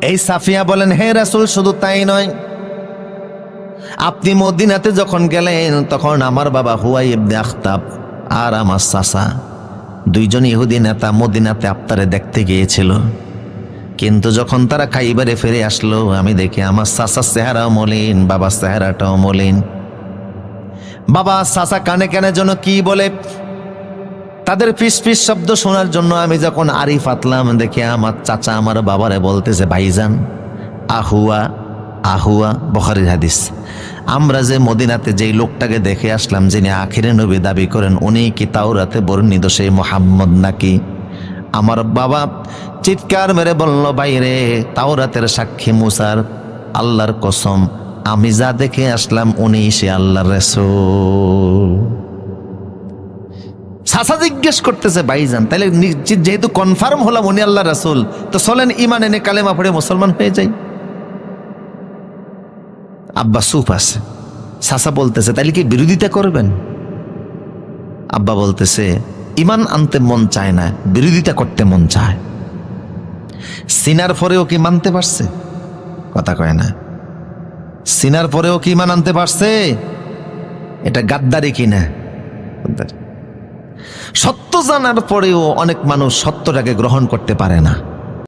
এই সাফিয়া বলেন, হে রাসূল, শুধু তাই নয়, আপনি মদিনাতে যখন গেলেন তখন আমার বাবা হুয়াই ইবনে আখতাব আর আমার চাচা দুইজন ইহুদি নেতা মদিনাতে আপনারে দেখতে গিয়েছিল। কিন্তু যখন তারা খাইবারে ফিরে আসলো, আমি দেখি আমার চাচার চেহারাও মলিন, বাবার চেহারাটাও মলিন। বাবা চাচা কানে কানে যেন কি বলে, তাদের ফিস ফিস শব্দ শোনার জন্য আমি যখন আড়ি পাতলাম, দেখি আমার চাচা আমার বাবারে বলতেছে, ভাইজান আহুয়া আহুয়া। বুখারীর হাদিস। আমরা যে মদিনাতে যেই লোকটাকে দেখে আসলাম, যিনি আখিরে নবী দাবি করেন, উনি কি তাওরাতে বর্ণিত সেই মুহাম্মদ নাকি? আমার বাবা চিৎকার মেরে বলল, বাইরে তাওরাতের সাক্ষী মুসার, আল্লাহর কসম আমি যা দেখে আসলাম উনি সে আল্লাহর রাসূল। চাচা জিজ্ঞেস করতেছে, ভাইজান তাহলে যেহেতু কনফার্ম হলাম উনি আল্লাহর রাসূল, তো চলেন ঈমান এনে কালেমা পড়ে মুসলমান হয়ে যাই। আব্বা চুপ আছে। চাচা বলতেছে, তাহলে কি বিরোধিতা করবেন? আব্বা বলতেছে, ঈমান আনতে মন চায় না, বিরোধিতা করতে মন চায়। সিনার পরেও কি মানতে পারছে? কথা কয় না। সিনার পরেও কি ঈমান আনতে পারছে? এটা গাদ্দারি কিনা? সত্য জানার পরেও অনেক মানুষ সত্যটাকে গ্রহণ করতে পারে না।